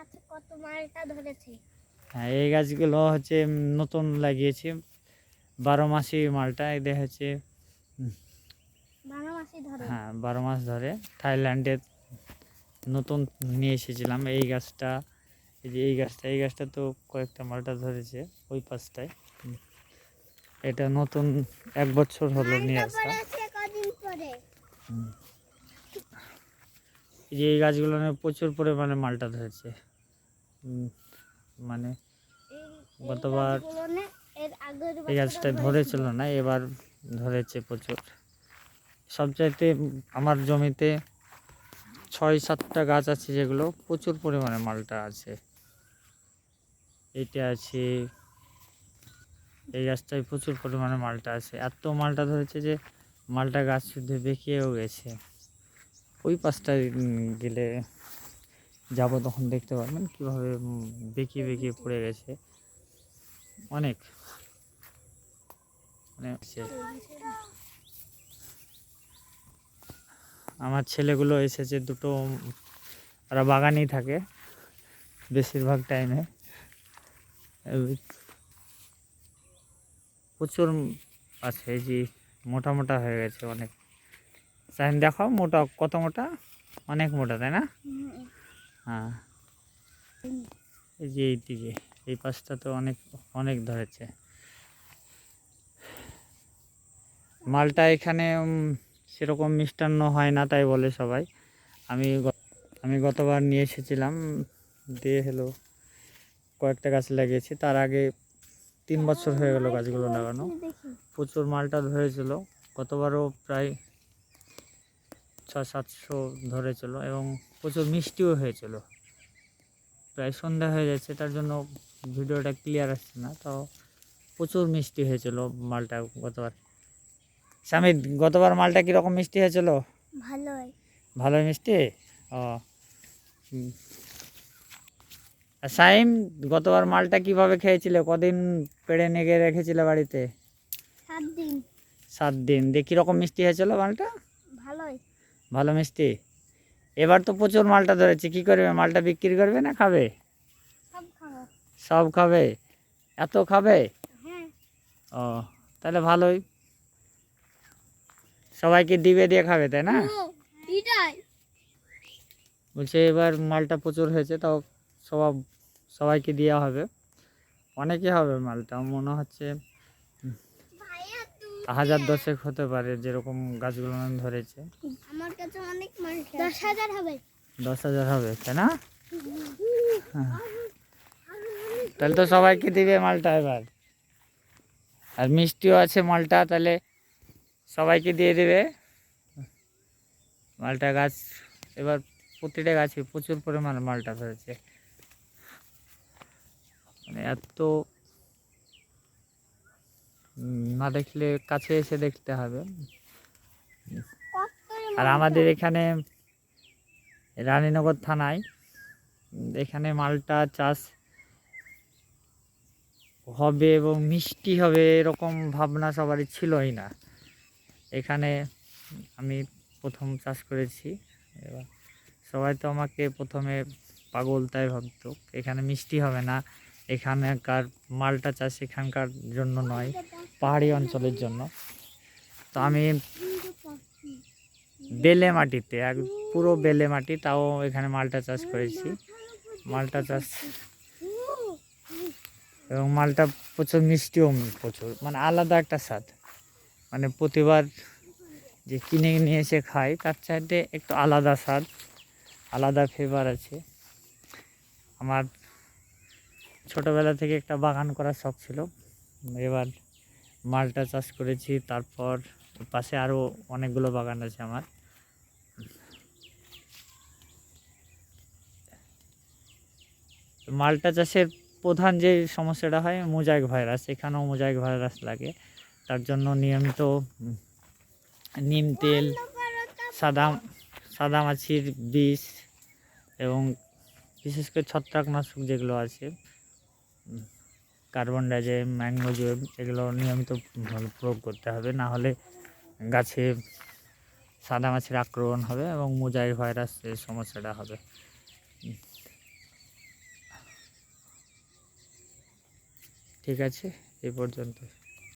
গাছে কত মালটা ধরেছে। হ্যাঁ, এই গাছগুলো হচ্ছে নতুন লাগিয়েছি, 12 মাসি মালটা। এদের হচ্ছে 12 মাসই ধরে। হ্যাঁ 12 মাস ধরে। থাইল্যান্ডের নতুন নিয়ে এসেছিলাম এই গাছটা। এই যে এই গাছটা তো কয়েকটা মালটা ধরেছে ওই পাশটায়। এটা নতুন 1 বছর হলো নিয়ে আসা। কদিন পরে এই যে এই গাছগুলো প্রচুর পরিমাণে মালটা ধরেছে। মানে গতবার এই গাছটা ধরেছিল না, এবার ধরেছে প্রচুর। সবচাইতে আমার জমিতে 6-7টা গাছ আছে যেগুলো প্রচুর পরিমাণে মালটা আছে। এইটা আছে, এই গাছটায় প্রচুর পরিমাণে মালটা আছে। এত মালটা ধরেছে যে মালটা গাছ শুদ্ধ বেঁকেও গেছে। ওই পাশটায় গেলে যাব তখন দেখতে পারবেন কীভাবে বেঁকিয়ে বেঁকিয়ে পড়ে গেছে অনেক। মানে আমার ছেলেগুলো এসেছে দুটো, ওরা বাগানেই থাকে বেশিরভাগ টাইমে। প্রচুর আছে, এই যে মোটা মোটা হয়ে গেছে অনেক। সাইন দেখো মোটা, কত মোটা, অনেক মোটা, তাই না? হ্যাঁ, এই যে এইদিকে এই পাশটা তো অনেক অনেক ধরেছে মালটা। এখানে সেরকম মিষ্টান্ন হয় না তাই বলে সবাই। আমি গতবার নিয়ে এসেছিলাম, দিয়ে হলো কয়েকটা গাছ লাগিয়েছি। তার আগে 3 বছর হয়ে গেল গাছগুলো লাগানো। প্রচুর মালটা ধরেছিল, গতবারও প্রায় 600-700 ধরেছিল এবং প্রচুর মিষ্টিও হয়েছিল। প্রায় সন্ধ্যা হয়ে যাচ্ছে, তার জন্য ভিডিওটা ক্লিয়ার আসছে না। তো প্রচুর মিষ্টি হয়েছিল মালটা গতবার। স্বামী, গতবার মালটা কীরকম মিষ্টি হয়েছিল? ভালোই মিষ্টি। ও সাইম, গতবার মালটা কিভাবে খেয়েছিলে? কদিন পেড়ে নেগে রেখেছিলে বাড়িতে? 7 দিন। 7 দিন। দিয়ে কীরকম মিষ্টি হয়েছিল মালটা? ভালোই। ভালো মিষ্টি। এবার তো প্রচুর মালটা ধরেছে, কী করবে? মালটা বিক্রি করবে না খাবে? সব খাবো। সব খাবে? এত খাবে? হ্যাঁ। ও তাহলে ভালোই, সবাইকে দিবে, দিয়ে খাবে, তাই না? বলছে এবার মালটা প্রচুর হয়েছে, তাও সবাইকে দেওয়া হবে। অনেকে হবে মালটা, মনে হচ্ছে 1000-10 হতে পারে, যেরকম গাছগুলো ধরেছে। আমার কাছে অনেক মালটা। 10,000 হবে। 10,000 হবে, তাই না? তাহলে তো সবাইকে দিবে মালটা এবার। আর মিষ্টিও আছে মালটা, তাহলে সবাইকে দিয়ে দেবে মালটা গাছ। এবার প্রতিটা গাছে প্রচুর পরিমাণে মালটা ধরেছে, মানে এত না দেখলে কাছে এসে দেখতে হবে। আর আমাদের এখানে রানীনগর থানায় এখানে মালটা চাষ হবে এবং মিষ্টি হবে এরকম ভাবনা সবারই ছিলই না। এখানে আমি প্রথম চাষ করেছি, এবার সবাই তো আমাকে প্রথমে পাগল তাই ভাবতো। এখানে মিষ্টি হবে না, এখানকার মালটা চাষ এখানকার জন্য নয়, পাহাড়ি অঞ্চলের জন্য। তো আমি বেলে মাটিতে, পুরো বেলে মাটি, তাও এখানে মালটা চাষ করেছি। মালটা চাষ এবং মালটা প্রচুর মিষ্টিও, প্রচুর, মানে আলাদা একটা স্বাদ। মানে প্রতিবার যে কিনে নিয়ে এসে খাই তার চাইতে একটু আলাদা স্বাদ, আলাদা ফ্লেভার আছে। আমার ছোটোবেলা থেকে একটা বাগান করার শখ ছিল, এবার মালটা চাষ করেছি। তারপর পাশে আরও অনেকগুলো বাগান আছে আমার। মালটা চাষের প্রধান যে সমস্যাটা হয় মোজাইক ভাইরাস, এখানেও মোজাইক ভাইরাস লাগে। তার জন্য নিয়মিত নিম তেল, সাদামাছির বিষ এবং বিশেষ করে ছত্রাকনাশক যেগুলো আছে, কার্বন ডাইজেম, ম্যাঙ্গোজেব, এগুলো নিয়মিত প্রয়োগ করতে হবে, না হলে গাছে সাদামাছির আক্রমণ হবে এবং মোজাইক ভাইরাসের সমস্যাটা হবে। ঠিক আছে, এই পর্যন্ত।